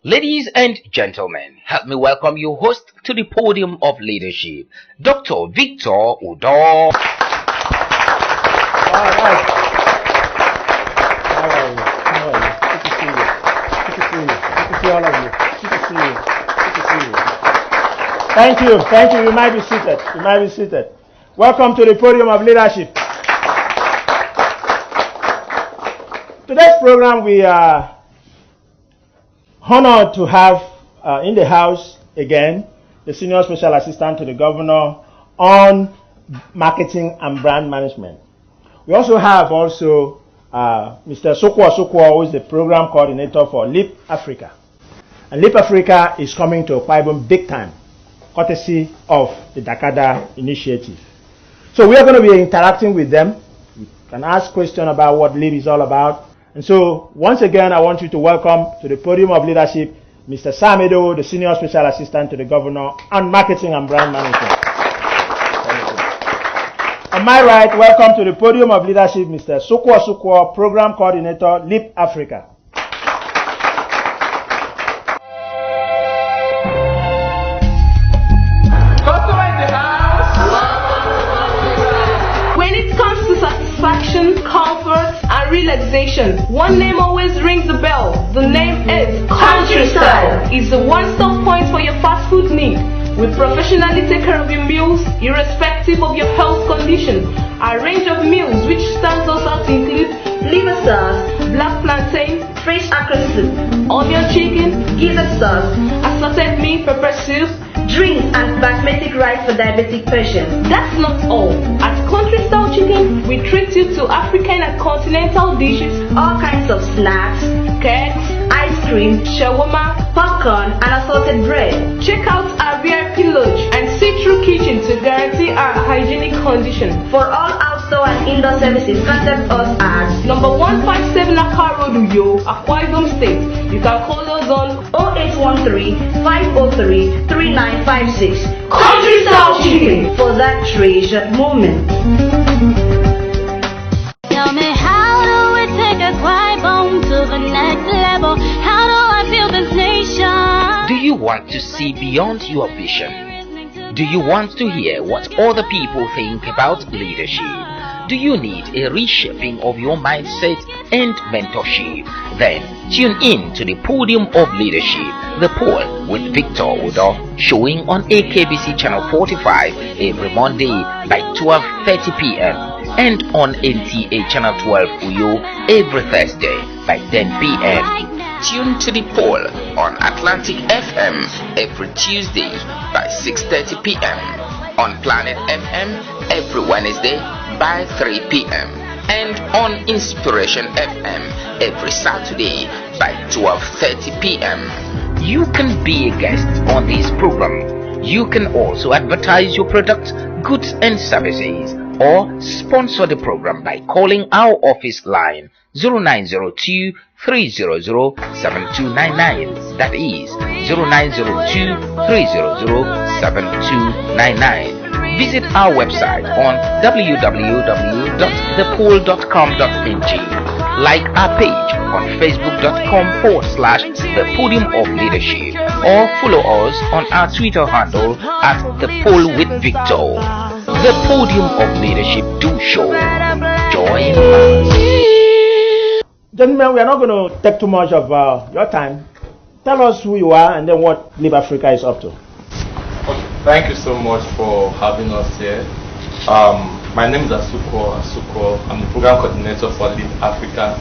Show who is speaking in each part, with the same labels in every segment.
Speaker 1: Ladies and gentlemen, help me welcome your host to the podium of leadership, Dr. Victor Udo.
Speaker 2: All right. How are you? How are you? Good to see you. Good to see you. Good to see all of you. Good to see you. Good to see you. Thank you. Thank you. You might be seated. You might be seated. Welcome to the podium of leadership. Today's program, we are honored to have in the house again the Senior Special Assistant to the Governor on Marketing and Brand Management. We also have Mr. Sokwa, who is the Program Coordinator for LEAP Africa. And LEAP Africa is coming to Akwa Ibom big time, courtesy of the Dakada Initiative. So we are going to be interacting with them. You can ask questions about what LEAP is all about. And so, once again, I want you to welcome to the podium of leadership, Mr. Samedo, the Senior Special Assistant to the Governor on Marketing and Brand Management. Thank you. On my right, welcome to the podium of leadership, Mr. Sokwa, Program Coordinator, LEAP Africa.
Speaker 3: Comfort and relaxation. One name always rings the bell. The name is Country Style. It's a one-stop point for your fast food need. We professionally take care of your meals, irrespective of your health condition. Our range of meals, which stands us out, include liver sauce, black plantain, fresh okra soup, onion chicken, gizzard sauce, assorted meat, pepper soup, drinks, and basmati rice for diabetic patients. That's not all. At Country Style Chicken, we treat you to African and continental dishes, all kinds of snacks, cakes, ice cream, shawarma, popcorn, and assorted bread. Check out our VIP lodge and see-through kitchen to guarantee our hygienic condition. For all outdoor and indoor services, contact us at number 157 Akar Road, Uyo, Akwa Ibom State. You can call us on 0813-503-3956. Country Style Chicken for that treasured moment.
Speaker 4: Tell me, how do we take Akwa Ibom to the next level? How do I build this nation?
Speaker 1: Do you want to see beyond your vision? Do you want to hear what other people think about leadership? Do you need a reshaping of your mindset and mentorship? Then tune in to the podium of leadership, the poll with Victor Udo, showing on AKBC channel 45 every Monday by 12:30 p.m. and on NTA channel 12 Uyo every Thursday by 10 p.m. Tune to the poll on Atlantic FM every Tuesday by 6:30 p.m. on Planet FM every Wednesday by 3 p.m. and on Inspiration FM every Saturday by 12:30 p.m. You can be a guest on this program. You can also advertise your products, goods and services, or sponsor the program by calling our office line 0902 300 7299. That is 0902 300 7299. Visit our website on www.thepoll.com.ng. Like our page on facebook.com/The Podium of Leadership, or follow us on our Twitter handle at The Poll with Victor. The Podium of Leadership do show. Join us.
Speaker 2: Gentlemen, we are not going to take too much of your time. Tell us who you are and then what LEAP Africa is up to.
Speaker 5: Thank you so much for having us here. My name is Asukwo. I'm the program coordinator for LEAP Africa.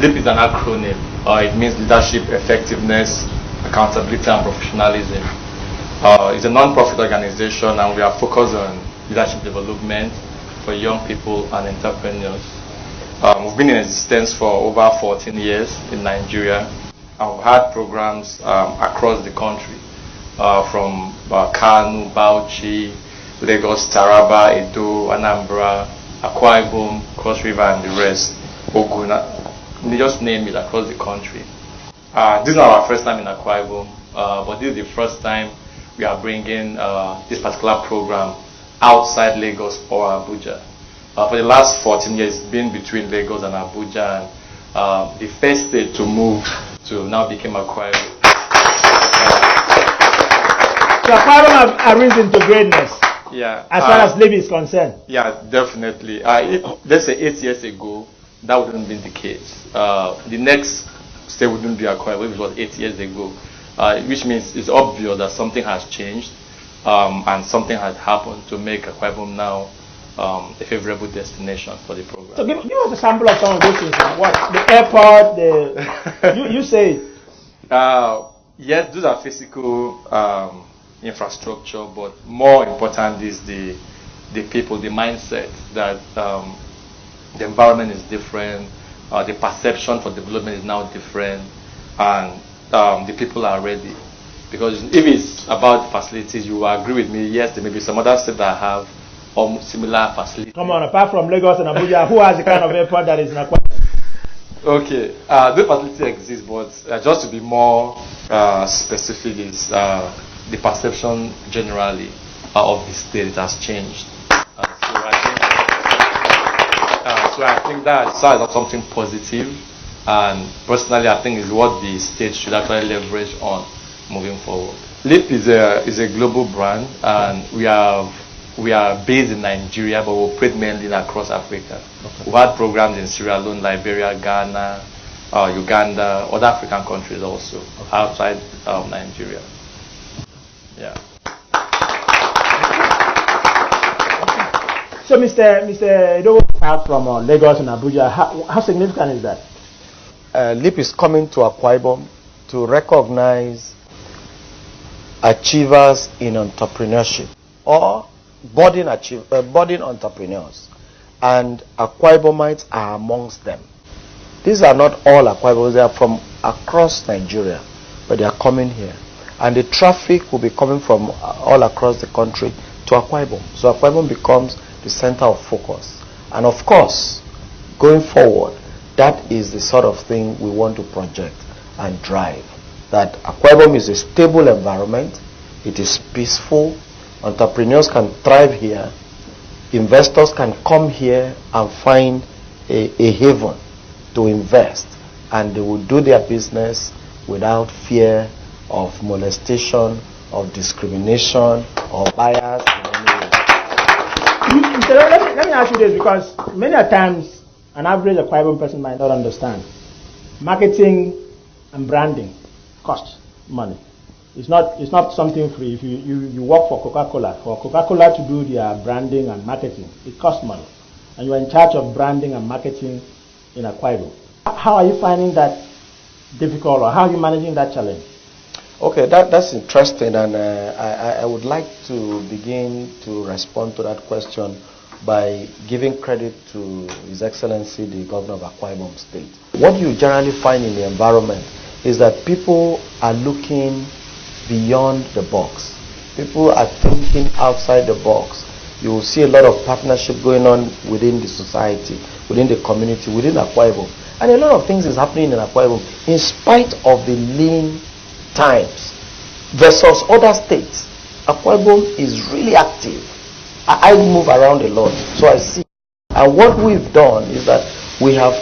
Speaker 5: LEAP is an acronym. It means leadership, effectiveness, accountability, and professionalism. It's a non-profit organization, and we are focused on leadership development for young people and entrepreneurs. We've been in existence for over 14 years in Nigeria. I've had programs across the country. From Kano, Bauchi, Lagos, Taraba, Edo, Anambra, Akwa Ibom, Cross River, and the rest. Ogun, just name it, across the country. This is not our first time in Akwa Ibom, but this is the first time we are bringing this particular program outside Lagos or Abuja. For the last 14 years, it's been between Lagos and Abuja, and the first state to move to now became Akwa Ibom.
Speaker 2: So Akwa Ibom have risen to greatness.
Speaker 5: Yeah.
Speaker 2: As far as Libby is concerned.
Speaker 5: Yeah, definitely. Let's say 8 years ago, that wouldn't be the case. The next state wouldn't be Akwa Ibom, which was 8 years ago, which means it's obvious that something has changed and something has happened to make Akwa Ibom now a favorable destination for the program.
Speaker 2: So give us a sample of some of those things. What the airport, you say it.
Speaker 5: Yes, those are physical infrastructure, but more important is the people, the mindset that the environment is different, the perception for development is now different, and the people are ready. Because if it's about facilities, you will agree with me. Yes, there may be some other states that have almost similar facilities.
Speaker 2: Come on, apart from Lagos and Abuja, who has the kind of airport that is in Akwa Ibom?
Speaker 5: Okay, the facility exists, but just to be more specific, is the perception generally of the state has changed. So I think that's something positive, and personally, I think is what the state should actually leverage on moving forward. LIP is a global brand, and we are based in Nigeria, but we operate mainly across Africa. Okay. We've had programs in Sierra Leone, Liberia, Ghana, Uganda, other African countries also, outside of Nigeria. Yeah.
Speaker 2: So, Mr. Edo, out from Lagos and Abuja, how significant is that?
Speaker 6: LIP is coming to Akwa Ibom to recognize achievers in entrepreneurship or budding entrepreneurs, and Akwa Ibomites are amongst them. These are not all Akwa Ibomites, they are from across Nigeria, but they are coming here. And the traffic will be coming from all across the country to Akwa Ibom. So Akwa Ibom becomes the center of focus. And of course, going forward, that is the sort of thing we want to project and drive. That Akwa Ibom is a stable environment, it is peaceful, entrepreneurs can thrive here, investors can come here and find a haven to invest, and they will do their business without fear of molestation, of discrimination, or bias in any way.
Speaker 2: Let me ask you this, because many times an average Akwa Ibom person might not understand. Marketing and branding costs money. It's not something free. If you work for Coca-Cola to do their branding and marketing, it costs money. And you are in charge of branding and marketing in Akwa Ibom. How are you finding that difficult, or how are you managing that challenge?
Speaker 6: Okay, that's interesting, and I would like to begin to respond to that question by giving credit to His Excellency the Governor of Akwa Ibom State. What you generally find in the environment is that people are looking beyond the box. People are thinking outside the box. You will see a lot of partnership going on within the society, within the community, within Akwa Ibom. And a lot of things is happening in Akwa Ibom in spite of the lean times versus other states. Akwa Ibom is really active. I move around a lot, so I see. And what we've done is that we have,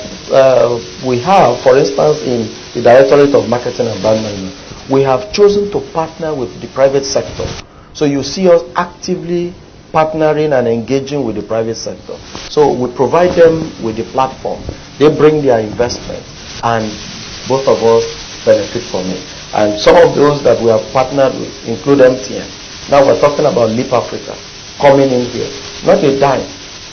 Speaker 6: for instance, in the Directorate of Marketing and Brand Management, we have chosen to partner with the private sector. So you see us actively partnering and engaging with the private sector. So we provide them with the platform. They bring their investment, and both of us benefit from it. And some of those that we have partnered with include MTN. Now we're talking about LIP Africa coming in here. Not a dime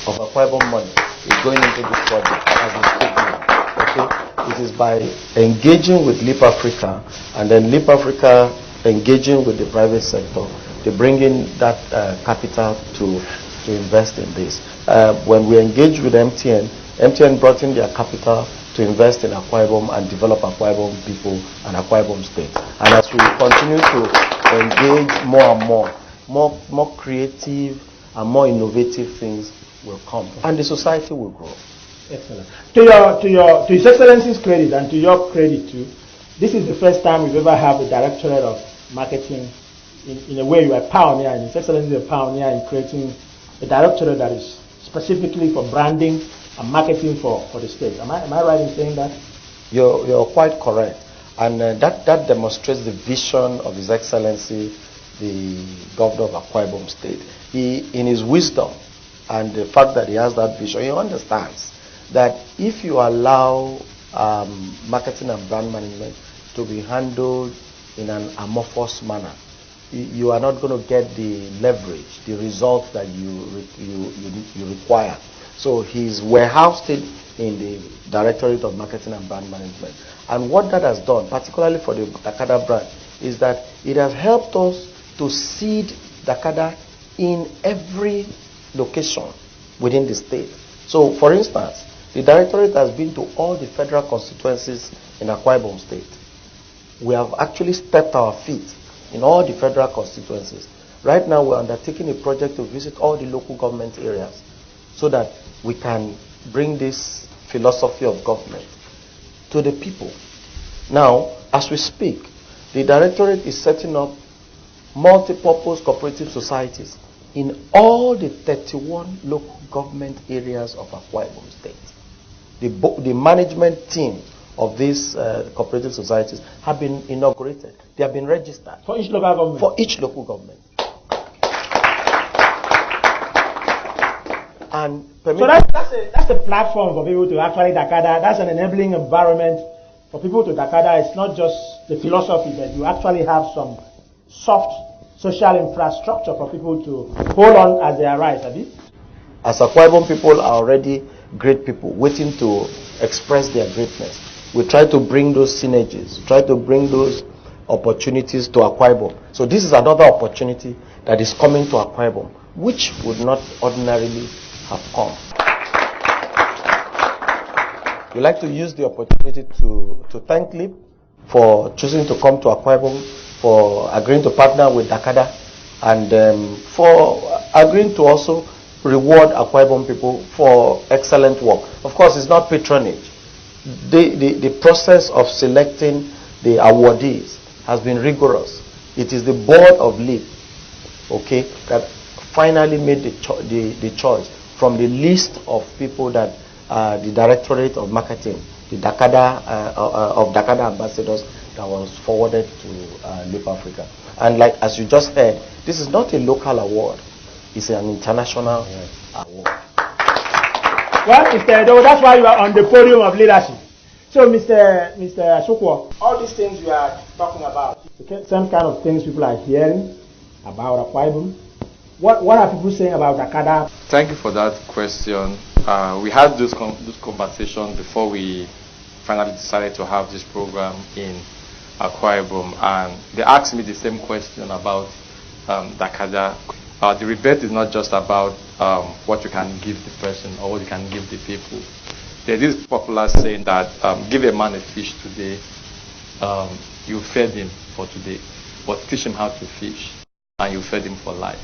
Speaker 6: of Akwa Ibom money is going into this project as we speak now. Okay? It is by engaging with LIP Africa, and then LIP Africa engaging with the private sector to bring in that capital to invest in this. When we engage with MTN brought in their capital to invest in Akwa Ibom and develop Akwa Ibom people and Akwa Ibom state. And as we continue to engage more and more creative and more innovative things will come, and the society will grow.
Speaker 2: Excellent. To His Excellency's credit and to your credit too, this is the first time we've ever had a Directorate of Marketing. In a way, you are a pioneer, and His Excellency is a pioneer in creating a directorate that is specifically for branding and marketing for the state. Am I right in saying that?
Speaker 6: You're quite correct, and that demonstrates the vision of His Excellency the governor of Akwa Ibom State, he, in his wisdom and the fact that he has that vision, he understands that if you allow marketing and brand management to be handled in an amorphous manner, you are not going to get the leverage, the result that you require. So he's warehoused it in the Directorate of Marketing and Brand Management. And what that has done, particularly for the Dakada brand, is that it has helped us to seed Dakada in every location within the state. So, for instance, the Directorate has been to all the federal constituencies in Akwa Ibom State. We have actually stepped our feet in all the federal constituencies. Right now, we're undertaking a project to visit all the local government areas so that we can bring this philosophy of government to the people. Now, as we speak, the Directorate is setting up multi-purpose cooperative societies in all the 31 local government areas of Akwa Ibom State. The management team of these cooperative societies have been inaugurated. They have been registered.
Speaker 2: For each local government?
Speaker 6: For each local government. And
Speaker 2: so that's a platform for people to actually Dakada. That's an enabling environment for people to Dakada. It's not just the philosophy, but you actually have some soft social infrastructure for people to hold on as they arise, Abi?
Speaker 6: As Akwa Ibom people are already great people waiting to express their greatness. We try to bring those synergies, try to bring those opportunities to Akwa Ibom. So this is another opportunity that is coming to Akwa Ibom, which would not ordinarily have come. We'd like to use the opportunity to thank LIP for choosing to come to Akwa Ibom, for agreeing to partner with Dakada, and for agreeing to also reward Akwa Ibom people for excellent work. Of course, it's not patronage. The process of selecting the awardees has been rigorous. It is the board of LIP, okay, that finally made the choice from the list of people that the Directorate of Marketing, the Dakada of Dakada ambassadors, that was forwarded to LIP Africa. And like as you just heard, this is not a local award; it's an international award.
Speaker 2: Well, Mr. Edo, that's why you are on the podium of leadership. So, Mr. Asukwo, all these things you are talking about, some kind of things people are hearing about Akwa Ibom. What are people saying about Dakada?
Speaker 5: Thank you for that question. We had this conversation before we finally decided to have this program in Akwa Ibom, and they asked me the same question about Dakada. The rebate is not just about what you can give the person or what you can give the people. There's this popular saying that give a man a fish today, you fed him for today, but teach him how to fish, and you fed him for life.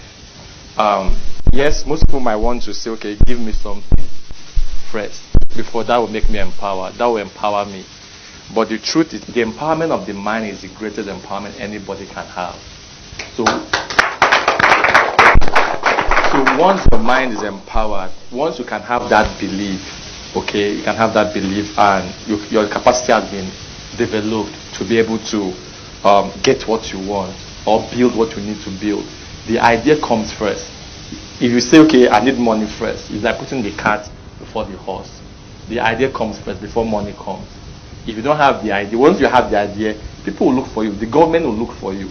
Speaker 5: Yes, most people might want to say, okay, give me something first, before that will make me empowered, that will empower me. But the truth is, the empowerment of the mind is the greatest empowerment anybody can have. So once your mind is empowered, once you can have that belief, okay, you can have that belief, and your capacity has been developed to be able to get what you want or build what you need to build. The idea comes first. If you say, okay, I need money first, it's like putting the cart before the horse. The idea comes first before money comes. If you don't have the idea, once you have the idea, people will look for you. The government will look for you.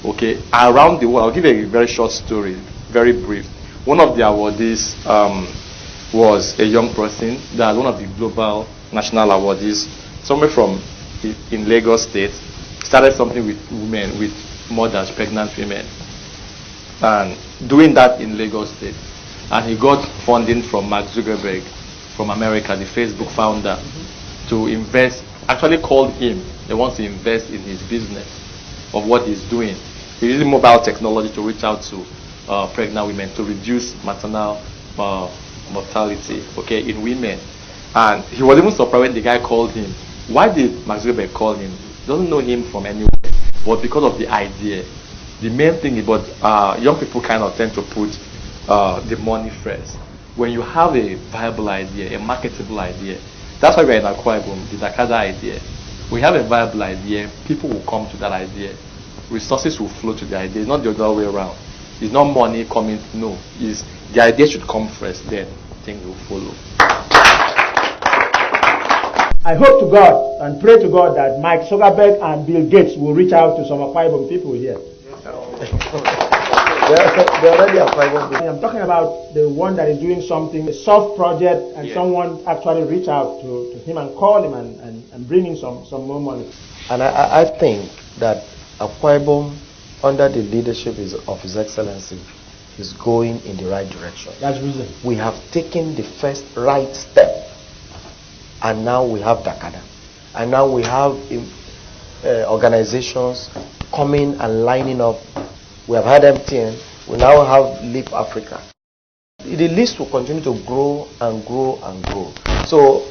Speaker 5: Okay, around the world, I'll give you a very short story, very brief. One of the awardees was a young person that was one of the global national awardees, somewhere from in Lagos State, started something with women, with mothers, pregnant women, and doing that in Lagos State. And he got funding from Mark Zuckerberg from America, the Facebook founder, to invest. Actually called him, they want to invest in his business of what he's doing. He's using mobile technology to reach out to pregnant women to reduce maternal mortality, okay, in women. And he was even surprised when the guy called him. Why did Mark Zuckerberg call him? He doesn't know him from anywhere, but because of the idea. The main thing is, but young people kind of tend to put the money first. When you have a viable idea, a marketable idea, that's why we're in Akwa Ibom, the Dakada idea. We have a viable idea, people will come to that idea. resources will flow to the idea. It's not the other way around. It's not money coming. No, it's the idea should come first, then things will follow.
Speaker 2: I hope to God and pray to God that Mike Zuckerberg and Bill Gates will reach out to some Akwa Ibom people here.
Speaker 6: They're already Akwa Ibom.
Speaker 2: I'm talking about the one that is doing something, a soft project, and someone actually reach out to him and call him and bring in some more money.
Speaker 6: And I think that Akwa Ibom, under the leadership of His Excellency, is going in the right direction.
Speaker 2: That's the reason.
Speaker 6: We have taken the first right step. And now we have Dakada. And now we have organizations coming and lining up. We have had MTN. We now have Leap Africa. The list will continue to grow and grow and grow. So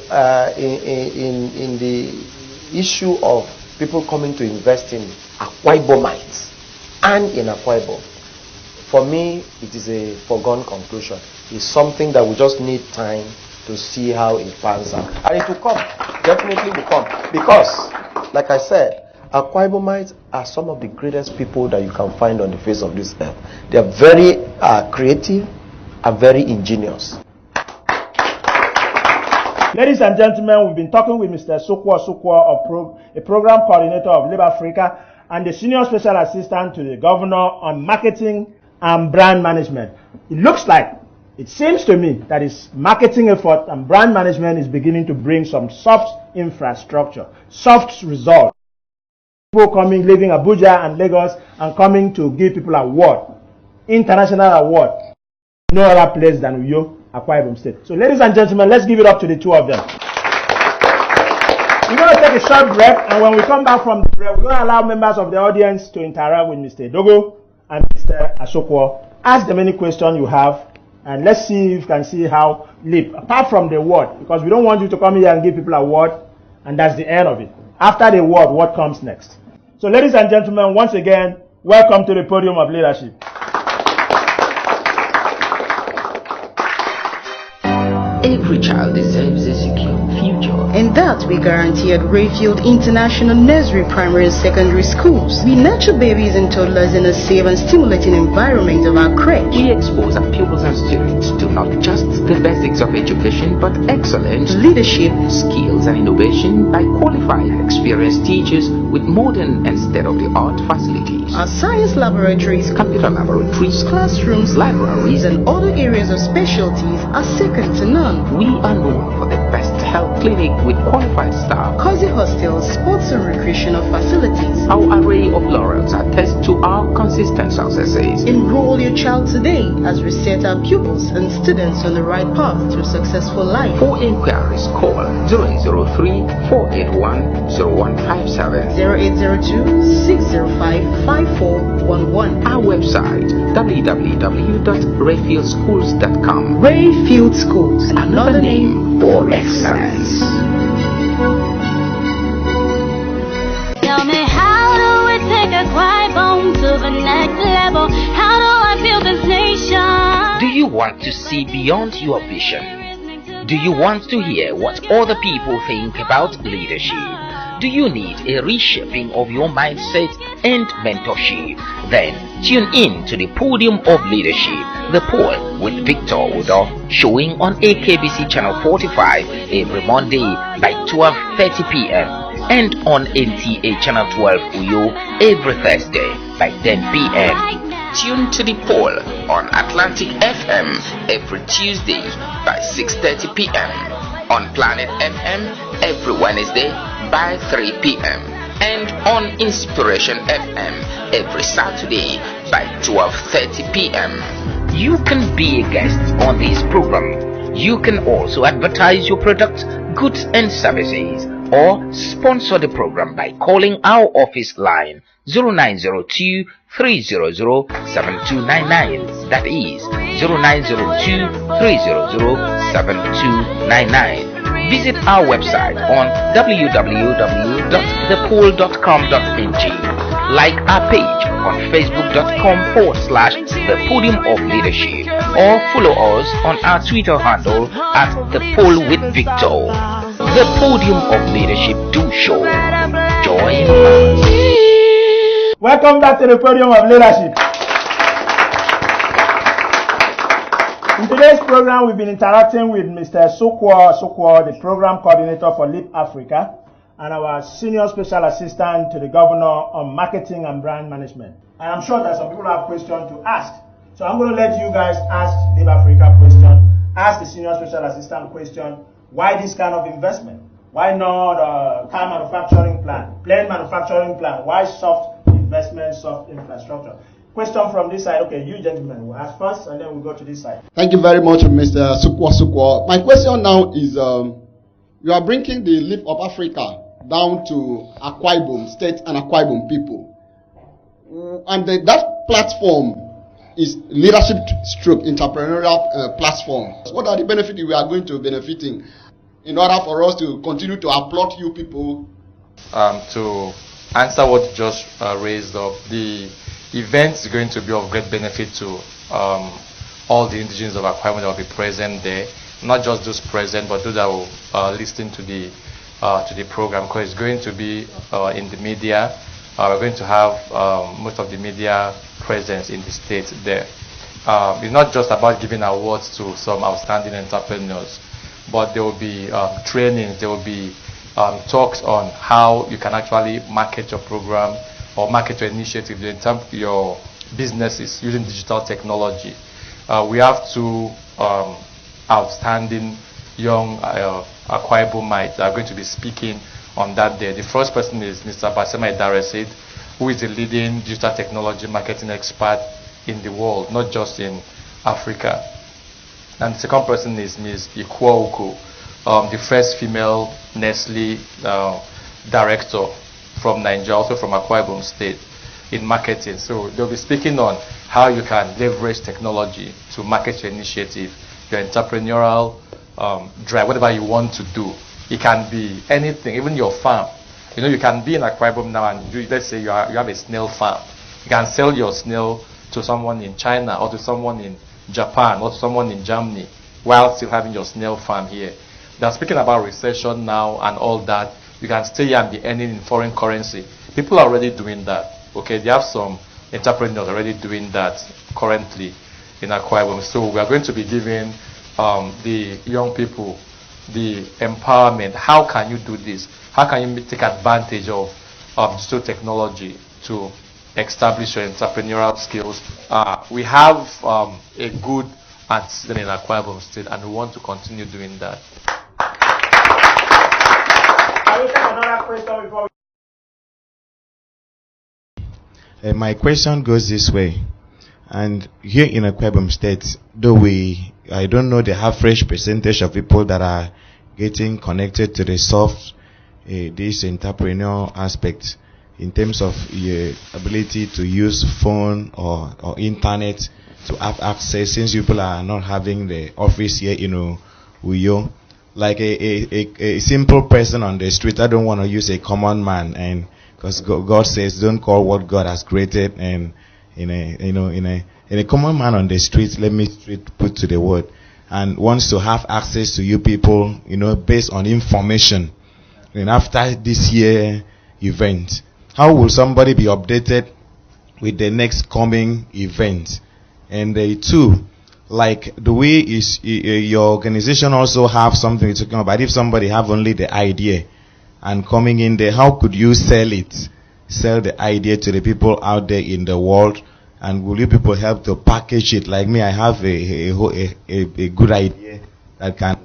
Speaker 6: in the issue of people coming to invest in Akwa Ibomites and in Akwa Ibom, for me, it is a foregone conclusion. It's something that we just need time to see how it pans out. And it will come. Definitely will come. Because, like I said, Akwa Ibomites are some of the greatest people that you can find on the face of this earth. They are very creative and very ingenious.
Speaker 2: Ladies and gentlemen, we've been talking with Mr. Sukwa, a program coordinator of Leap Africa and the senior special assistant to the governor on marketing and brand management. It seems to me that his marketing effort and brand management is beginning to bring some soft infrastructure, soft results. People coming, leaving Abuja and Lagos and coming to give people award, international award. No other place than Uyo, Akwa Ibom State. So ladies and gentlemen, let's give it up to the two of them. We're going to take a short break, and when we come back from the break, we're going to allow members of the audience to interact with Mr. Dogo and Mr. Asokwo. Ask them any question you have. And let's see if you can see how Leap, apart from the word, because we don't want you to come here and give people a word, and that's the end of it. After the word, what comes next? So ladies and gentlemen, once again, welcome to the podium of leadership.
Speaker 1: Every child deserves a secure future.
Speaker 7: And that we guarantee at Rayfield International Nursery, Primary and Secondary Schools. We nurture babies and toddlers in a safe and stimulating environment of our crèche.
Speaker 1: We expose our pupils and students to not just the basics of education, but excellent
Speaker 7: leadership,
Speaker 1: skills and innovation by qualified and experienced teachers with modern and state-of-the-art facilities.
Speaker 7: Our science laboratories,
Speaker 1: computer laboratories,
Speaker 7: classrooms,
Speaker 1: libraries,
Speaker 7: and other areas of specialties are second to none.
Speaker 1: We are known for the best health clinic with qualified staff,
Speaker 7: cozy hostels, sports and recreational facilities.
Speaker 1: Our array of laurels attest to our consistent successes.
Speaker 7: Enroll your child today as we set our pupils and students on the right path to a successful life.
Speaker 1: For inquiries, call 0803-481-0157,
Speaker 7: 0802-605-5411.
Speaker 1: Our website www.rayfieldschools.com.
Speaker 7: Rayfield Schools, another name
Speaker 1: for excellence.
Speaker 4: Tell me, how do we take Akwa Ibom to the next level? How do I build this nation?
Speaker 1: Do you want to see beyond your vision? Do you want to hear what other people think about leadership? Do you need a reshaping of your mindset and mentorship? Then tune in to the Podium of Leadership, the poll with Victor Udo, showing on AKBC Channel 45 every Monday by 12:30 p.m. and on NTA Channel 12 Uyo every Thursday by 10 p.m. Tune to the poll on Atlantic FM every Tuesday by 6:30 p.m. on Planet FM every Wednesday by 3 p.m. and on Inspiration FM every Saturday by 12:30 p.m. You can be a guest on this program. You can also advertise your products, goods and services, or sponsor the program by calling our office line 0902-300-7299. That is 0902-300-7299. Visit our website on www.thepoll.com.ng. Like our page on facebook.com/The Podium of Leadership, or follow us on our Twitter handle at The Poll with Victor. The Podium of Leadership do show. Join us.
Speaker 2: Welcome back to the podium of leadership. In today's program, we've been interacting with Mr. Sukwo, the program coordinator for LEAP Africa, and our senior special assistant to the governor on marketing and brand management. And I'm sure that some people have questions to ask. So I'm going to let you guys ask LEAP Africa question, ask the senior special assistant question, why this kind of investment? Why not car manufacturing plan, plane manufacturing plan? Why soft investment, soft infrastructure? Question from this side. Okay, you gentlemen will ask first, and then we'll go to this side.
Speaker 8: Thank you very much, Mr. Sukwo. My question now is, you are bringing the LEAP of Africa down to Akwa Ibom State and Akwa Ibom people. And that platform is leadership stroke entrepreneurial platform. What are the benefits we are going to benefiting in order for us to continue to applaud you people?
Speaker 5: To answer what you just raised up, the event is going to be of great benefit to all the indigenes of Akwa Ibom that will be present there. Not just those present, but those that will listen to the program, because it's going to be in the media. We're going to have most of the media presence in the state there. It's not just about giving awards to some outstanding entrepreneurs, but there will be trainings, there will be talks on how you can actually market your program or market your initiative in terms of your businesses using digital technology. We have two outstanding young Akwa Ibomites that are going to be speaking on that day. The first person is Mr. Basema Idaresid, who is the leading digital technology marketing expert in the world, not just in Africa. And the second person is Ms. Ikwo Uko, the first female Nestle director from Nigeria, also from Akwa Ibom State, in marketing. So they'll be speaking on how you can leverage technology to market your initiative, your entrepreneurial drive, whatever you want to do. It can be anything, even your farm. You know, you can be in Akwa Ibom now and let's say you have a snail farm. You can sell your snail to someone in China or to someone in Japan or to someone in Germany while still having your snail farm here. They're speaking about recession now and all that. You can stay here and be earning in foreign currency. People are already doing that. Okay, they have some entrepreneurs already doing that currently in Akwa Ibom. So we are going to be giving the young people the empowerment. How can you do this? How can you take advantage of digital technology to establish your entrepreneurial skills? We have a good antecedent in Akwa Ibom State, and we want to continue doing that.
Speaker 9: My question goes this way, and here in Akwa Ibom State, though I don't know the average percentage of people that are getting connected to the soft, this entrepreneurial aspect in terms of your ability to use phone or internet to have access, since people are not having the office here in Uyo. Like a simple person on the street, I don't want to use a common man, and because God says don't call what God has created, and in a common man on the street, let me put to the word, and wants to have access to you people, based on information. And after this year event, how will somebody be updated with the next coming event? And two, like the way is your organization also have something you're talking about. If somebody have only the idea and coming in there, how could you sell the idea to the people out there in the world? And will you people help to package it? Like me, I have a good idea that can,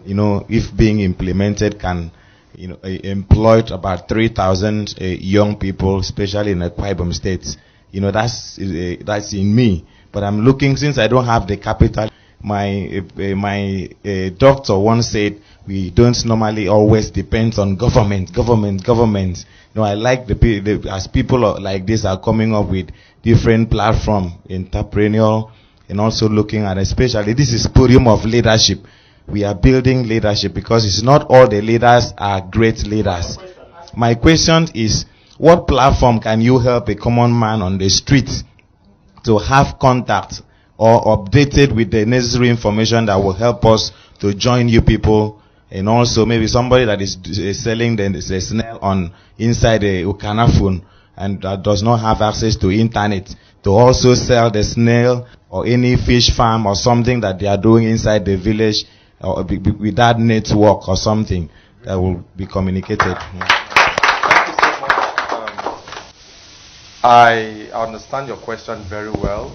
Speaker 9: if being implemented, can, employ about 3,000 young people, especially in the Akwa Ibom State. That's in me. But I'm looking, since I don't have the capital. My doctor once said we don't normally always depend on government. I like as people like this are coming up with different platform, entrepreneurial, and also looking at, especially this is podium of leadership. We are building leadership because it's not all the leaders are great leaders. My question is, what platform can you help a common man on the street to have contact or updated with the necessary information that will help us to join you people, and also maybe somebody that is selling the snail on inside the Ukana phone, and that does not have access to internet to also sell the snail or any fish farm or something that they are doing inside the village or with that network or something that will be communicated.
Speaker 5: Thank you so much. I understand your question very well,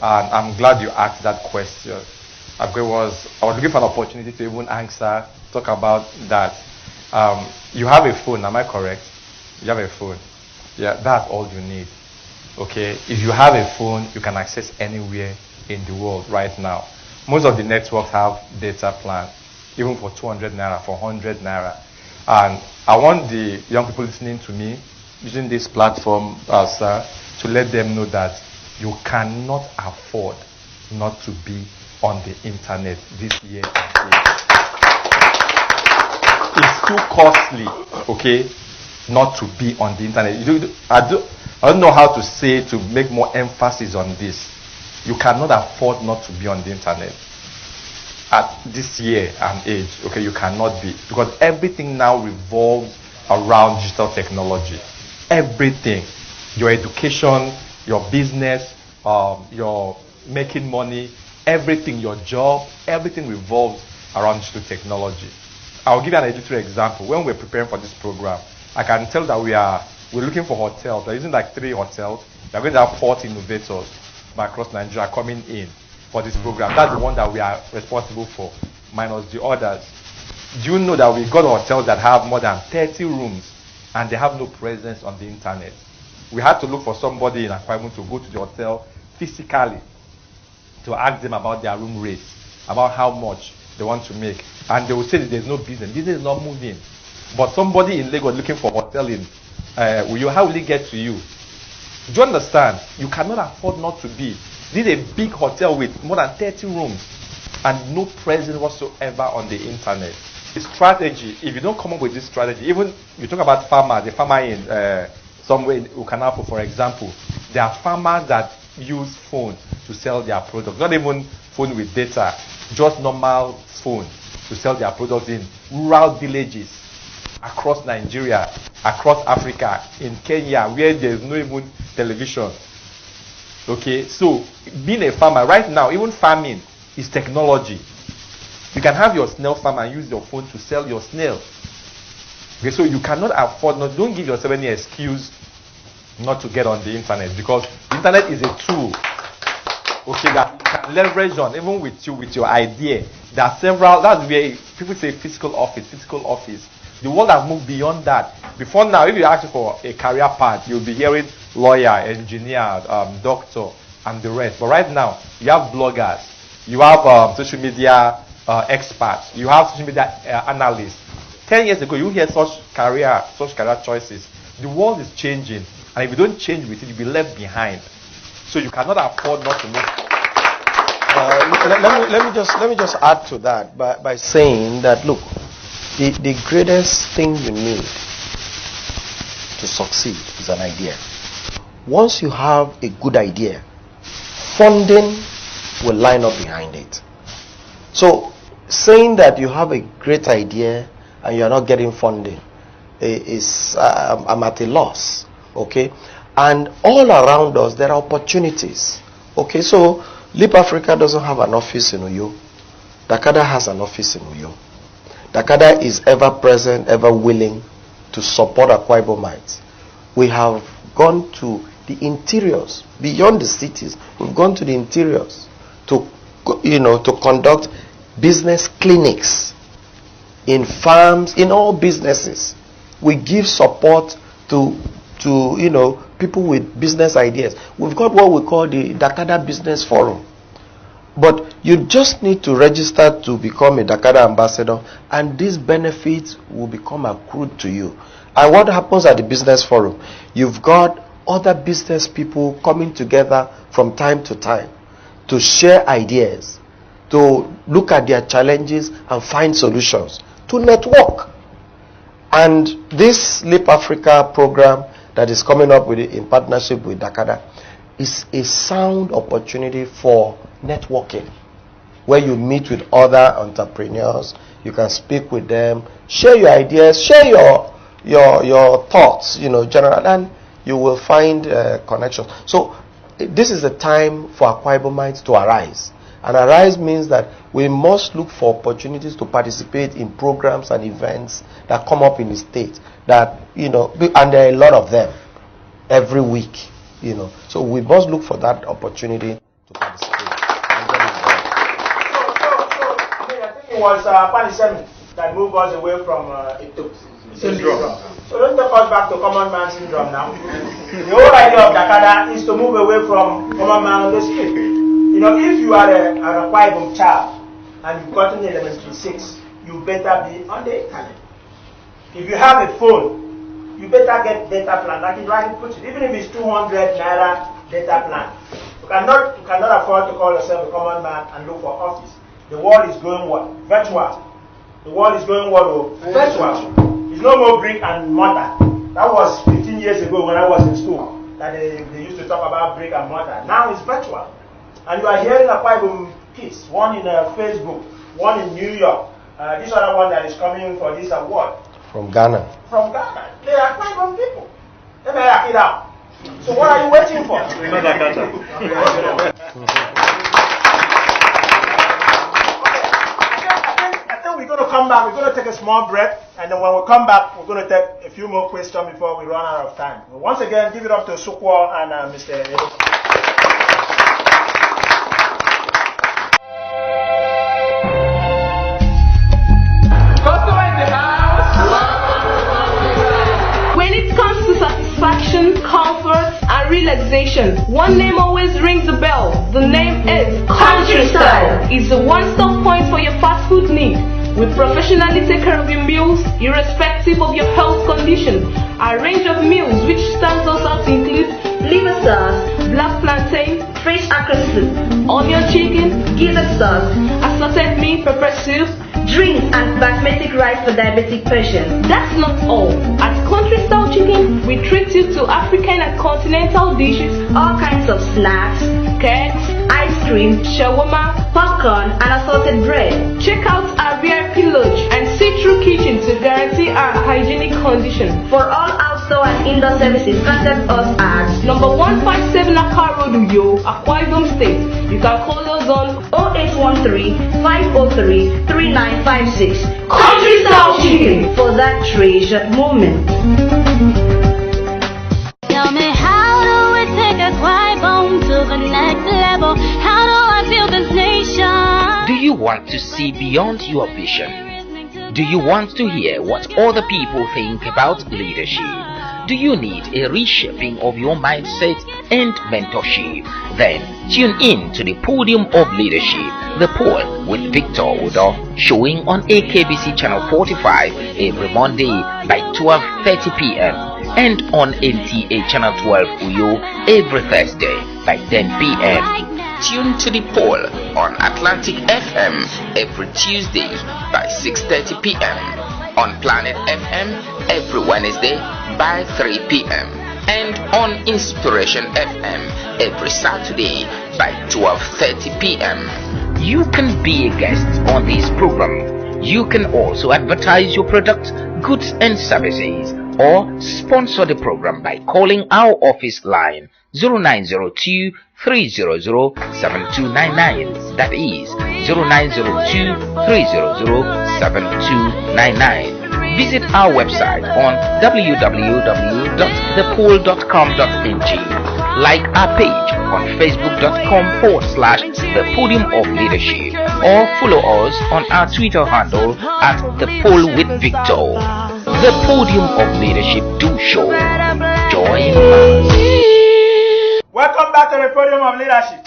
Speaker 5: and I'm glad you asked that question. I was looking for an opportunity to even talk about that. You have a phone, am I correct? You have a phone. Yeah, that's all you need. Okay, if you have a phone, you can access anywhere in the world right now. Most of the networks have data plans, even for 200 naira, for 100 naira. And I want the young people listening to me, using this platform, sir, to let them know that you cannot afford not to be on the internet this year. It's too costly, okay, not to be on the internet. I don't know how to say to make more emphasis on this. You cannot afford not to be on the internet at this year and age. Okay, you cannot be, because everything now revolves around digital technology. Everything, your education, your business, your making money, everything, your job, everything revolves around digital technology. I'll give you an editorial example. When we're preparing for this program, I can tell that we're looking for hotels. We're using like 3 hotels. We're going to have 40 innovators across Nigeria coming in for this program. That's the one that we are responsible for, minus the others. Do you know that we got hotels that have more than 30 rooms and they have no presence on the internet? We had to look for somebody in Akwa Ibom to go to the hotel physically to ask them about their room rates, about how much they want to make. And they will say that there's no business. Business is not moving. But somebody in Lagos looking for a hotel in, how will he get to you? Do you understand? You cannot afford not to be. This is a big hotel with more than 30 rooms and no presence whatsoever on the internet. The strategy, if you don't come up with this strategy, even you talk about farmers, the farmer in somewhere in Ukanapo, for example, there are farmers that use phone to sell their products, not even phone with data, just normal phone to sell their products in rural villages across Nigeria, across Africa, in Kenya, where there's no even television. Okay, so being a farmer right now, even farming is technology. You can have your snail farm and use your phone to sell your snail. Okay, so you cannot afford, don't give yourself any excuse not to get on the internet, because the internet is a tool, okay, that you can leverage on, even with your idea. There are several, that's where people say physical office. The world has moved beyond that. Before now, if you ask for a career path, you'll be hearing lawyer, engineer, doctor, and the rest. But right now, you have bloggers, you have social media experts, you have social media analysts. 10 years ago, you hear such career choices. The world is changing, and if you don't change with it, you'll be left behind. So you cannot afford not to move.
Speaker 6: Let me just add to that by saying that, look, the greatest thing you need to succeed is an idea. Once you have a good idea, funding will line up behind it. So saying that you have a great idea and you are not getting funding is I'm at a loss. Okay, and all around us there are opportunities. Okay, so Leap Africa doesn't have an office in Uyo. Dakada has an office in Uyo. Dakada is ever present, ever willing to support Akwa Ibomites. We have gone to the interiors, beyond the cities. We've gone to the interiors to conduct business clinics in farms, in all businesses. We give support to people with business ideas. We've got what we call the Dakada Business Forum. But you just need to register to become a Dakada ambassador, and these benefits will become accrued to you. And what happens at the Business Forum? You've got other business people coming together from time to time to share ideas, to look at their challenges and find solutions, to network. And this Leap Africa program that is coming up in partnership with Dakada is a sound opportunity for networking, where you meet with other entrepreneurs, you can speak with them, share your ideas, share your thoughts, general, and you will find connections. So this is the time for Akwa Ibomites to arise. And arise means that we must look for opportunities to participate in programs and events that come up in the state. That, and there are a lot of them every week. So we must look for that opportunity to participate.
Speaker 2: I think it was Panisemi that moved us away from syndrome. So don't take us back to common man syndrome now. The whole idea of Jakada is to move away from common man on the street. If you are an Akwa Ibom child and you've gotten elementary 6, you better be on the internet. If you have a phone, you better get data plan. Like you put it, even if it's 200 naira data plan. You cannot afford to call yourself a common man and look for office. The world is going what? Virtual. The world is going what? Virtual. It's no more brick and mortar. That was 15 years ago when I was in school. That they used to talk about brick and mortar. Now it's virtual. And you are hearing Akwa Ibom kids, one in Facebook, one in New York. This other one that is coming for this award.
Speaker 6: From Ghana.
Speaker 2: From Ghana. They are Akwa Ibom people. They may lock it out. So what are you waiting for? I think we're going to come back. We're going to take a small break. And then when we come back, we're going to take a few more questions before we run out of time. Once again, give it up to Sukwo and Mr. Edo.
Speaker 3: Comfort and relaxation. One name always rings the bell. The name is Country Style. It's a one-stop point for your fast food need. We professionally take care of your meals, irrespective of your health condition. Our range of meals, which stands us out, include liver sauce, black plantain, fresh okra soup, onion chicken, gizzard sauce, assorted meat, pepper soup, drinks, and basmati rice for diabetic patients. That's not all. At Country Style Chicken, we treat you to African and continental dishes, all kinds of snacks, cakes, ice cream, shawarma, popcorn, and assorted bread. Check out our VIP lodge and see-through kitchen to guarantee our hygienic condition. For all outdoor and indoor services, contact us at number 157 Akwa Road, Uyo, Akwa Ibom State. You can call us on 0813-503-3956. Country Style Chicken for that treasured moment.
Speaker 4: Tell me, how do we take Akwa Ibom to the next level? How do I build this nation?
Speaker 1: Do you want to see beyond your vision? Do you want to hear what other people think about leadership? Do you need a reshaping of your mindset and mentorship? Then tune in to the Podium of Leadership, the Pole with Victor Udo, showing on AKBC Channel 45 every Monday by 12:30 p.m. and on NTA Channel 12 Uyo every Thursday by 10 p.m. Tune to the Pole on Atlantic FM every Tuesday by 6:30 p.m. on Planet FM every Wednesday by 3 p.m. and on Inspiration FM every Saturday by 12:30 p.m. You can be a guest on this program. You can also advertise your products, goods and services, or sponsor the program by calling our office line 0902 300 7299. That is 0902 300 7299. Visit our website on www.thepole.com.ng. Like our page on facebook.com/The Podium of Leadership, or follow us on our Twitter handle at The Pole with Victor. The Podium of Leadership do show. Join us.
Speaker 2: Welcome back to the Podium of Leadership.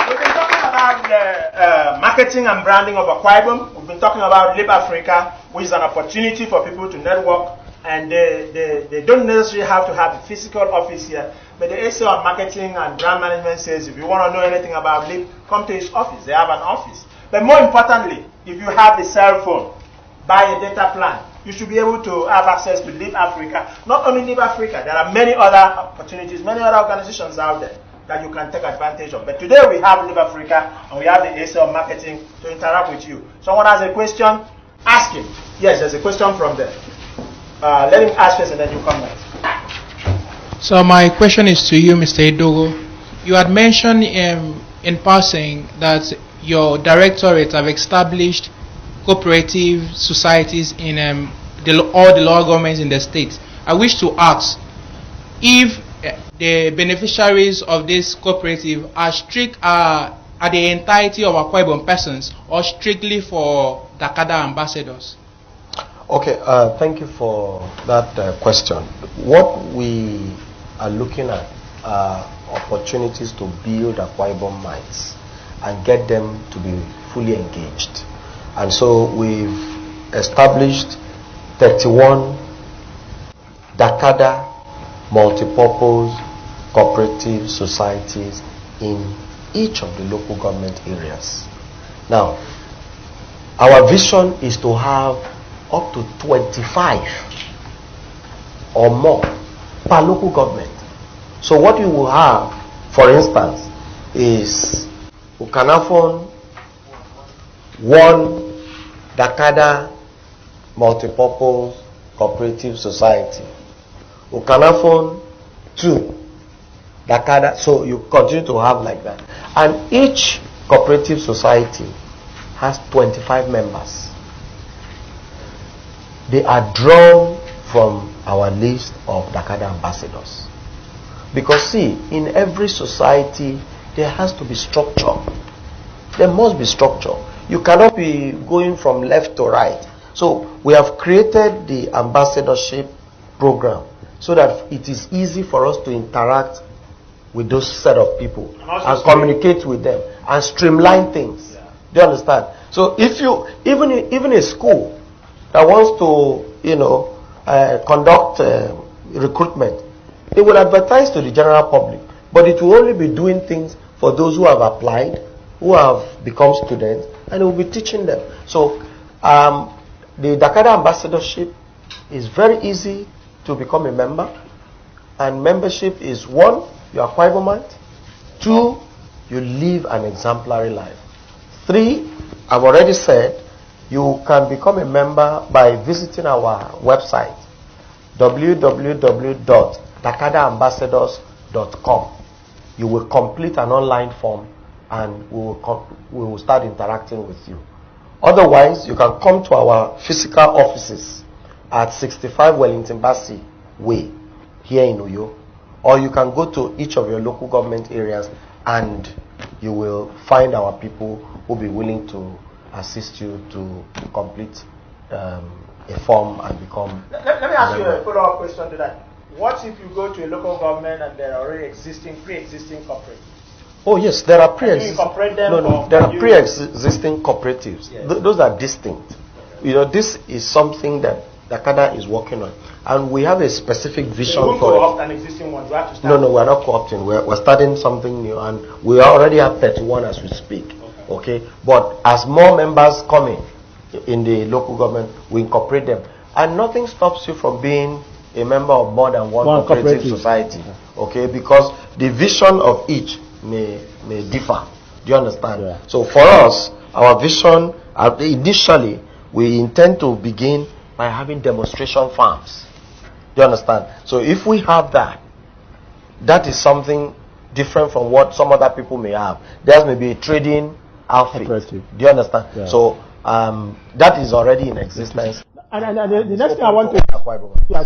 Speaker 2: We've been talking about the marketing and branding of Akwa Ibom. We've been talking about Live Africa, which is an opportunity for people to network, and they don't necessarily have to have a physical office here. But the ACO on marketing and brand management says if you want to know anything about Live, come to his office. They have an office. But more importantly, if you have a cell phone, buy a data plan. You should be able to have access to Live Africa. Not only Live Africa, there are many other opportunities, many other organizations out there that you can take advantage of. But today we have Live Africa and we have the ACO marketing to interact with you. Someone has a question, ask him. Yes, there's a question from there. Let him ask first and then you come next.
Speaker 10: So my question is to you, Mr. Edogo. You had mentioned in passing that your directorate have established cooperative societies in all the local governments in the state. I wish to ask if the beneficiaries of this cooperative are the entirety of Akwa Ibom persons or strictly for Dakada ambassadors?
Speaker 6: Okay, thank you for that question. What we are looking at are opportunities to build Akwa Ibom minds and get them to be fully engaged. And so we've established 31 Dakada multipurpose cooperative societies in each of the local government areas. Now, our vision is to have up to 25 or more per local government. So what you will have, for instance, is Ukanafon, one Dakada multipurpose cooperative society. Ukanafon, 2 Dakada. So you continue to have like that. And each cooperative society has 25 members. They are drawn from our list of Dakada ambassadors. Because see, in every society, there has to be structure. There must be structure. You cannot be going from left to right. So we have created the ambassadorship program so that it is easy for us to interact with those set of people and communicate with them and streamline things. Yeah. Do you understand? So if you even a school that wants to conduct recruitment, they will advertise to the general public, but it will only be doing things for those who have applied, who have become students, and it will be teaching them. So the Dakada ambassadorship is very easy to become a member, and membership is 1, you are Akwa Ibomite; 2, you live an exemplary life; 3, I've already said, you can become a member by visiting our website www.dakadaambassadors.com. You will complete an online form and we will start interacting with you. Otherwise, you can come to our physical offices at 65 Wellington Bassey Way here in Uyo, or you can go to each of your local government areas and you will find our people who will be willing to assist you to complete a form and become.
Speaker 2: Let me ask you a follow-up question to that. What if you go to a local government and there are already pre-existing cooperatives?
Speaker 6: Oh yes, there are pre-existing. There are pre-existing cooperatives. Yes. Those are distinct. This is something that Dakada is working on, and we have a specific vision
Speaker 2: so
Speaker 6: for
Speaker 2: co-opt an existing one. You have to start.
Speaker 6: No, we're not co-opting. We're starting something new, and we already have 31 as we speak. Okay, but as more members come in the local government, we incorporate them, and nothing stops you from being a member of more than one cooperative society. Okay, because the vision of each may differ. Do you understand? Yeah. So for us, our vision, initially, we intend to begin by having demonstration farms. Do you understand? So if we have that, that is something different from what some other people may have. Theirs may be a trading outfit. Do you understand? Yeah. So that is already in existence.
Speaker 2: And the next thing I want to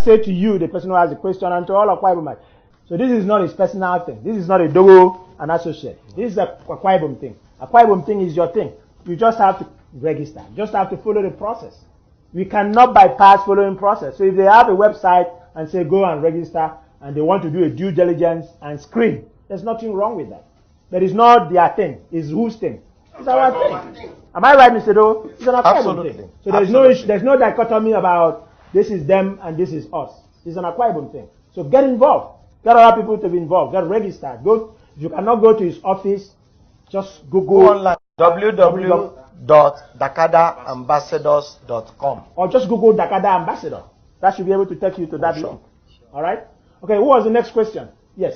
Speaker 2: say to you, the person who has the question, and to all Akwa Ibomite. So this is not his personal thing. This is not a Dogo and associate. This is a Akwa Ibom thing. Akwa Ibom thing is your thing. You just have to register. You just have to follow the process. We cannot bypass following process. So if they have a website and say go and register and they want to do a due diligence and screen, there's nothing wrong with that. But it's not their thing. It's whose thing? It's our thing. Am I right, Mr. Do? It's an Akwa Ibom thing. So there's no dichotomy about this is them and this is us. It's an Akwa Ibom thing. So get involved. Get other people to be involved. Get registered. If you cannot go to his office, just Google
Speaker 6: online www.dakadaambassadors.com
Speaker 2: or just Google Dakada Ambassador. That should be able to take you to that link. All right. Okay. Who was the next question? Yes.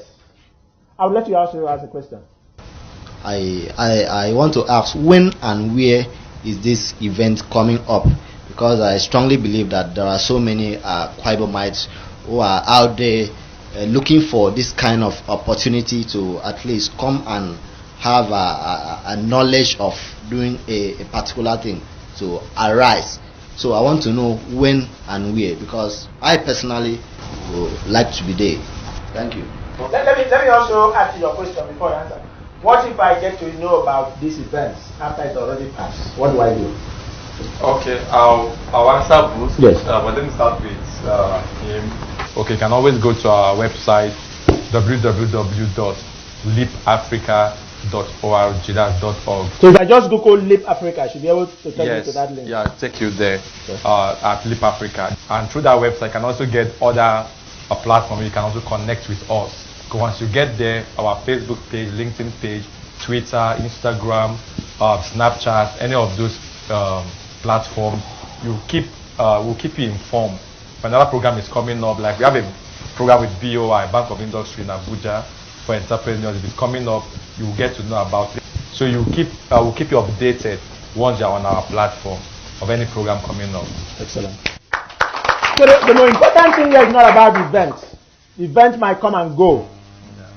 Speaker 2: I will let you also ask a question.
Speaker 11: I want to ask, when and where is this event coming up? Because I strongly believe that there are so many Akwa Ibomites who are out there looking for this kind of opportunity to at least come and have a knowledge of doing a particular thing to arise. So I want to know when and where, because I personally would like to be there. Thank you.
Speaker 2: Let me also ask you your question before you answer. What if I get to know about these events after it's already passed? What do I do?
Speaker 5: Okay, I'll answer Bruce.
Speaker 2: Yes.
Speaker 5: But let me start with him. Okay, you can always go to our website www.leapafrica.org.
Speaker 2: So if I just Google Leap Africa, I should be able to take you to that link.
Speaker 5: Yeah, take you there at Leap Africa. And through that website, you can also get other platforms. You can also connect with us. Once you get there, our Facebook page, LinkedIn page, Twitter, Instagram, Snapchat, any of those platforms, we'll keep you informed. When another program is coming up, like we have a program with BOI, Bank of Industry in Abuja, for entrepreneurs. If it's coming up, you will get to know about it. So we'll keep you updated once you're on our platform of any program coming up.
Speaker 2: Excellent. So the more important thing here is not about the event. The event might come and go,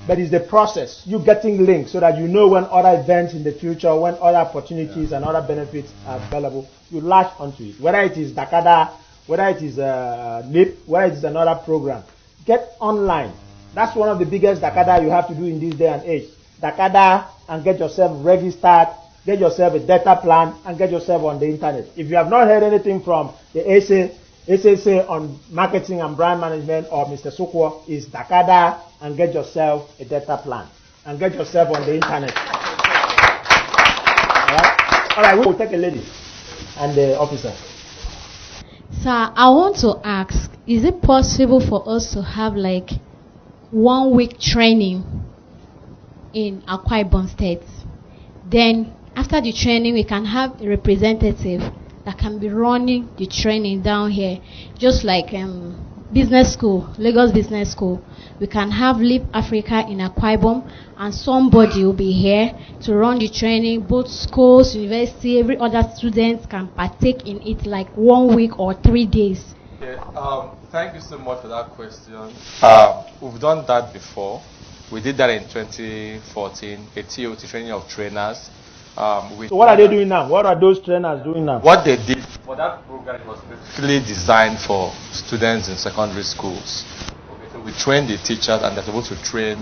Speaker 2: but it's the process. You getting links so that you know when other events in the future, when other opportunities and other benefits are available, you latch onto it. Whether it is Dakada, whether it is LIP, whether it is another program, get online. That's one of the biggest Dakada you have to do in this day and age. Dakada, and get yourself registered, get yourself a data plan, and get yourself on the internet. If you have not heard anything from the SSA on marketing and brand management, or Mr. Sukwo, is Dakada, and get yourself a data plan, and get yourself on the internet. All right, we will take a lady and the officer.
Speaker 12: Sir, I want to ask, is it possible for us to have like 1 week training in Akwa Ibom State? Then after the training, we can have a representative that can be running the training down here, just like business school, Lagos Business School. We can have Leap Africa in Akwa Ibom, and somebody will be here to run the training. Both schools, university, every other student can partake in it, like 1 week or 3 days.
Speaker 5: Okay, thank you so much for that question. We've done that before. We did that in 2014, a TOT training of trainers.
Speaker 2: So what are they doing now? What are those trainers doing now?
Speaker 5: What they did for that program was specifically designed for students in secondary schools. Okay, so we train the teachers, and they're supposed to train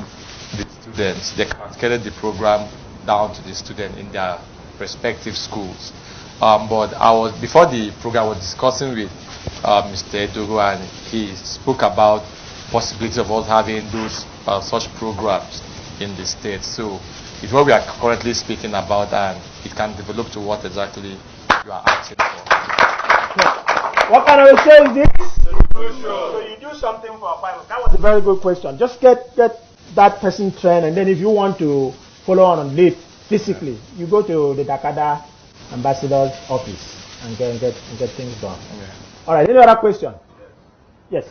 Speaker 5: the students. They cascaded the program down to the student in their respective schools. But before the program, I was discussing with Mr. Edogo, and he spoke about possibility of us having those such programs in the state. So it's what we are currently speaking about, and it can develop to what exactly you are asking for.
Speaker 2: What kind of a show is this? So you do something for a pilot. That was a very good question. Just get that person trained, and then if you want to follow on LIP physically, you go to the Dakada ambassador's office and get things done. Okay. All right. Any other question? Yes.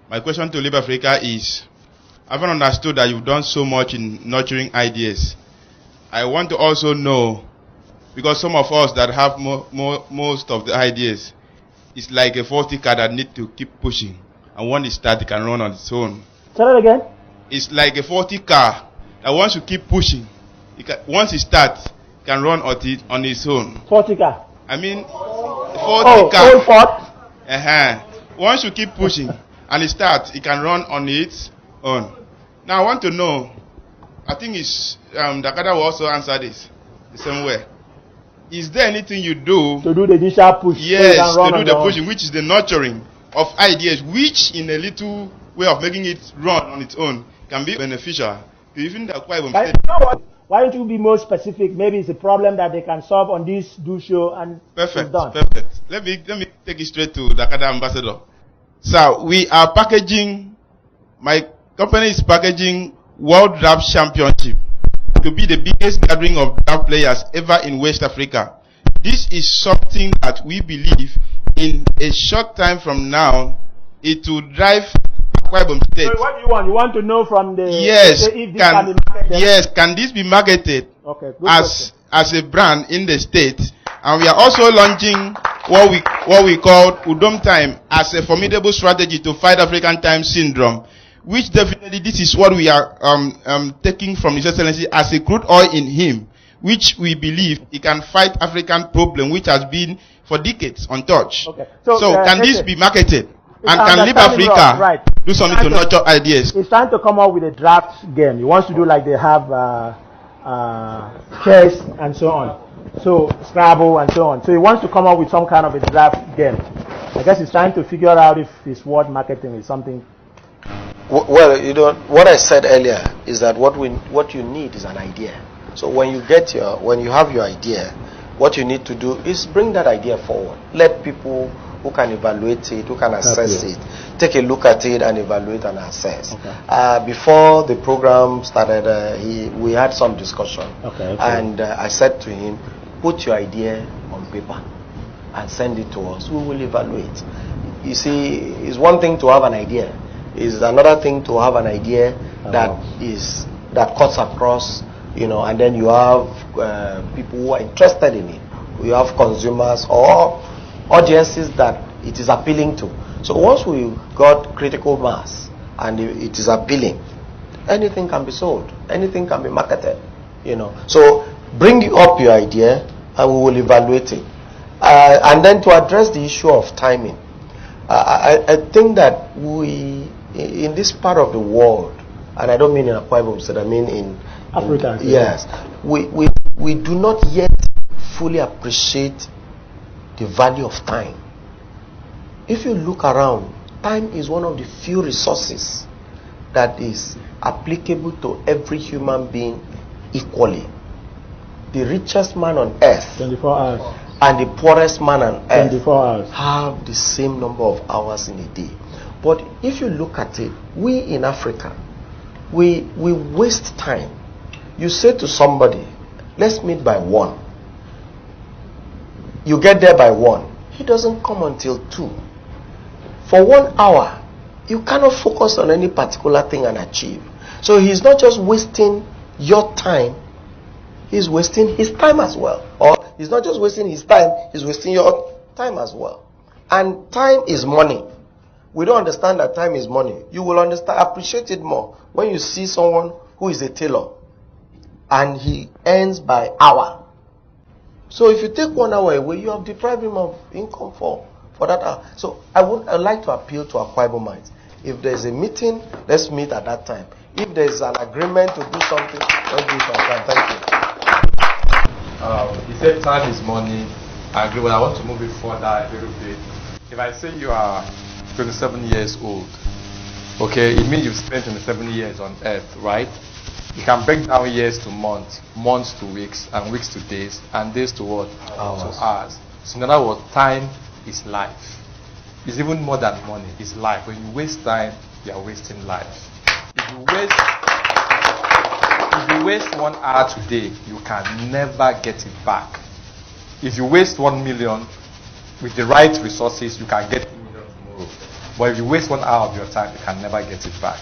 Speaker 13: My question to LIP Africa is, I haven't understood that you've done so much in nurturing ideas. I want to also know, because some of us that have most of the ideas, it's like a 40 car that need to keep pushing, and when it starts, it can run on its own.
Speaker 2: Say that again.
Speaker 13: It's like a 40 car that once you keep pushing, once it starts, it can run on its own.
Speaker 2: 40 car.
Speaker 13: I mean, 40 car.
Speaker 2: Old Ford.
Speaker 13: Once you keep pushing and it starts, it can run on its own. Now I want to know, I think it's Dakada will also answer this the same way. Is there anything you do
Speaker 2: to do the initial push?
Speaker 13: Yes, to do the pushing, which is the nurturing of ideas, which in a little way of making it run on its own can be beneficial to even the Akwa Ibom State.
Speaker 2: You know what? Why don't you be more specific? Maybe it's a problem that they can solve on this do show, and
Speaker 13: perfect,
Speaker 2: it's done.
Speaker 13: Perfect. Let me take it straight to Dakada ambassador. So we are packaging. My company is packaging World Draft Championship to be the biggest gathering of draft players ever in West Africa. This is something that we believe in a short time from now, it will drive Akwa Ibom State.
Speaker 2: So what do you want? You want to know from the
Speaker 13: yes,
Speaker 2: if this can be marketed?
Speaker 13: Yes, can this be marketed as a brand in the state? And we are also launching what we call Udom Time as a formidable strategy to fight African Time Syndrome. which definitely this is what we are taking from His Excellency as a crude oil in him, which we believe it can fight African problem, which has been for decades untouched.
Speaker 2: Okay.
Speaker 13: So can this be marketed? And can Live Africa do something to nurture ideas?
Speaker 2: He's trying to come up with a draft game. He wants to do like they have chess and so on. So Scrabble and so on. So he wants to come up with some kind of a draft game. I guess he's trying to figure out if his word marketing is something.
Speaker 6: Well, what I said earlier is that what you need is an idea. So when you have your idea, what you need to do is bring that idea forward. Let people who can evaluate it, who can assess it, take a look at it and evaluate and assess. Okay. Before the program started, we had some discussion. And I said to him, put your idea on paper and send it to us. We will evaluate. You see, it's one thing to have an idea. It's another thing to have an idea that cuts across, and then you have people who are interested in it. You have consumers or audiences that it is appealing to. So once we got critical mass and it is appealing, anything can be sold, anything can be marketed, So bring up your idea and we will evaluate it. And then to address the issue of timing, I think that we, in this part of the world, and I don't mean in Akwa Ibom State, I mean in
Speaker 2: Africa.
Speaker 6: Yes, we do not yet fully appreciate the value of time. If you look around, time is one of the few resources that is applicable to every human being equally. The richest man on earth
Speaker 2: 24 hours.
Speaker 6: And the poorest man on earth
Speaker 2: 24 hours.
Speaker 6: have the same number of hours in a day. But if you look at it, we in Africa, we waste time. You say to somebody, let's meet by 1. You get there by 1. He doesn't come until 2. For 1 hour, you cannot focus on any particular thing and achieve. So he's not just wasting your time, he's wasting his time as well. Or he's not just wasting his time, he's wasting your time as well. And time is money. We don't understand that time is money. You will appreciate it more when you see someone who is a tailor and he earns by hour. So if you take 1 hour away, you have deprived him of income for that hour. So I'd like to appeal to Akwa Ibomites. If there's a meeting, let's meet at that time. If there's an agreement to do something, let's do it on time. Thank
Speaker 5: He
Speaker 6: you.
Speaker 5: said time is money. I agree, but I want to move it further a little bit. If I say you are 27 years old, okay, it means you've spent 27 years on earth, right? You can break down years to months, months to weeks, and weeks to days, and days to what?
Speaker 6: Hours.
Speaker 5: To hours. So in other words, time is life. It's even more than money. It's life. When you waste time, you are wasting life. If you waste 1 hour today, you can never get it back. If you waste 1 million, with the right resources, you can get 1 million tomorrow. But if you waste 1 hour of your time, you can never get it back.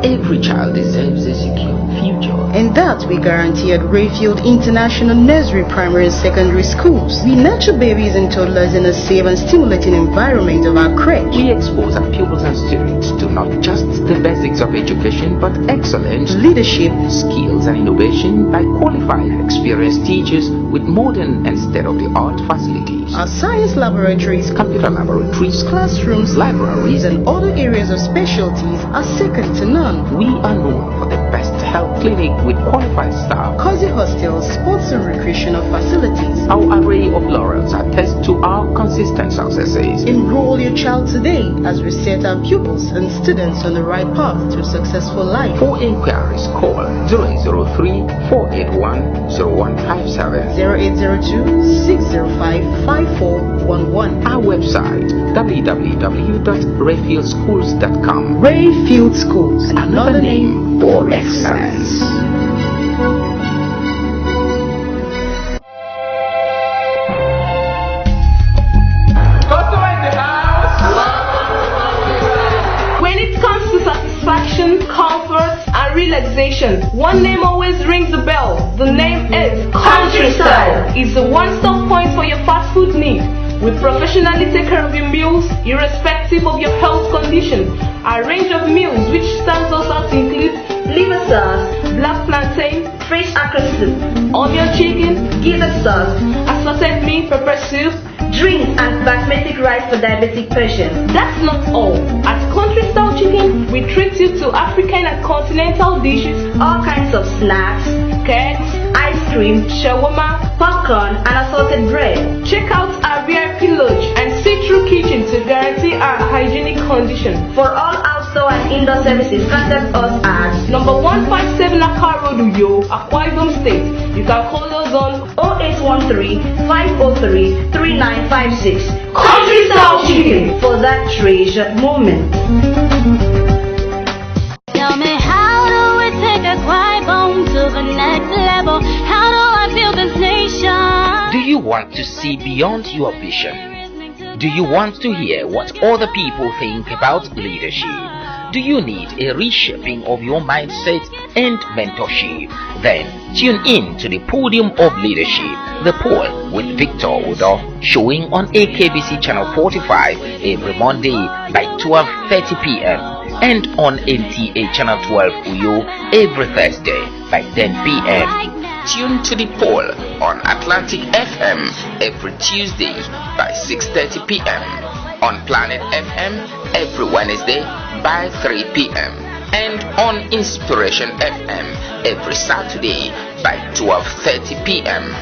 Speaker 1: Every child deserves a secure future.
Speaker 7: And that we guarantee at Rayfield International Nursery, Primary and Secondary Schools. We nurture babies and toddlers in a safe and stimulating environment of our crèche.
Speaker 1: We expose our pupils and students to not just the basics of education, but excellent
Speaker 7: leadership,
Speaker 1: skills and innovation by qualified, experienced teachers with modern and state-of-the-art facilities.
Speaker 7: Our science laboratories,
Speaker 1: computer laboratories,
Speaker 7: classrooms,
Speaker 1: libraries,
Speaker 7: and other areas of specialties are second to none.
Speaker 1: We are known for the best health clinic with qualified staff,
Speaker 7: cozy hostels, sports and recreational facilities.
Speaker 1: Our array of laurels attest to our consistent successes.
Speaker 7: Enroll your child today as we set our pupils and students on the right path to a successful life.
Speaker 1: For inquiries, call 0803-481-0157,
Speaker 7: 0802-605-5411.
Speaker 1: Our website www.rayfieldschools.com.
Speaker 7: Rayfield Schools,
Speaker 1: another name for excellence.
Speaker 3: When it comes to satisfaction, comfort, and relaxation, one name always rings the bell. The name is Country Style. It's a one-stop point for your fast food needs. We professionally take care of your meals irrespective of your health condition. Our range of meals which stands us out include liver sauce, black plantain, fish akra soup, onion chicken, gizzard sauce, assorted meat, pepper soup, drinks and basmati rice for diabetic patients. That's not all. At Country Style Chicken, we treat you to African and continental dishes, all kinds of snacks, cakes, ice cream, shawarma, popcorn, and assorted bread. Check out our VIP lodge and see-through kitchen to guarantee our hygienic condition. For all outdoor and indoor services, contact us at number 157 Accra Road, Uyo, Akwa Ibom State. You can call us on 0813-503-3956. Country Style Chicken for that treasured moment.
Speaker 4: Tell me, how do we take a quiet bone to the next level? How do I build this nation?
Speaker 1: Do you want to see beyond your vision? Do you want to hear what other people think about leadership? Do you need a reshaping of your mindset and mentorship? Then tune in to the Podium of Leadership, the poll with Victor Udo, showing on AKBC Channel 45 every Monday by 12:30 p.m. and on NTA Channel 12 Uyo every Thursday by 10 p.m. Tune to the poll on Atlantic FM every Tuesday by 6:30 p.m. on Planet FM every Wednesday by 3 p.m. and on Inspiration FM every Saturday by 12:30 p.m.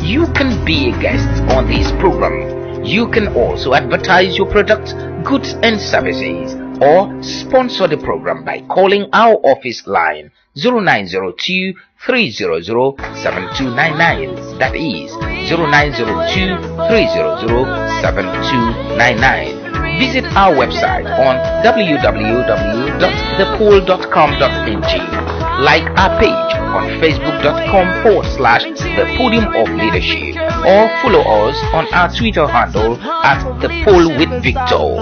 Speaker 1: You can be a guest on this program. You can also advertise your products, goods and services, or sponsor the program by calling our office line 0902 300 7299. That is 0902 300 7299. Visit our website on www.thepoll.com.ng. Like our page on facebook.com/The Podium of Leadership, or follow us on our Twitter handle at The Poll with Victor.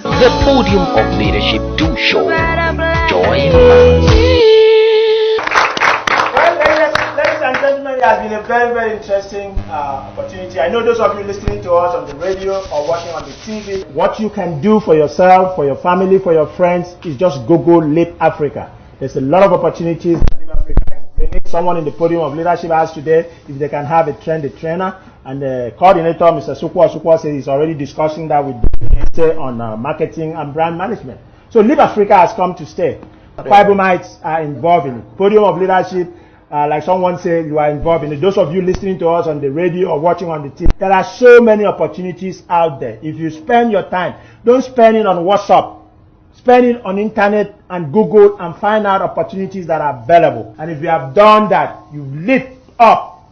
Speaker 1: The Podium of Leadership do show. Join us.
Speaker 2: Ladies and gentlemen, it has been a very, very interesting opportunity. I know those of you listening to us on the radio or watching on the TV, what you can do for yourself, for your family, for your friends is just Google Leap Africa. There's a lot of opportunities that Leap Africa is bringing. Someone in the Podium of Leadership asked today if they can have a trainer, and the coordinator, Mr. Sukwa, says he's already discussing that with the on marketing and brand management. So Leap Africa has come to stay. Akwa-Ibomites are involved in it. Podium of Leadership, like someone said, you are involved in it. Those of you listening to us on the radio or watching on the TV, there are so many opportunities out there. If you spend your time, don't spend it on WhatsApp. Spend it on internet and Google and find out opportunities that are available. And if you have done that, you've lit up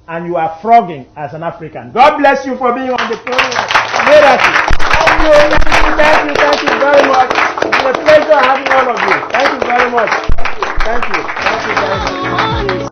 Speaker 2: and you are frogging as an African. God bless you for being on the program. Thank you very much. It's been a pleasure having all of you.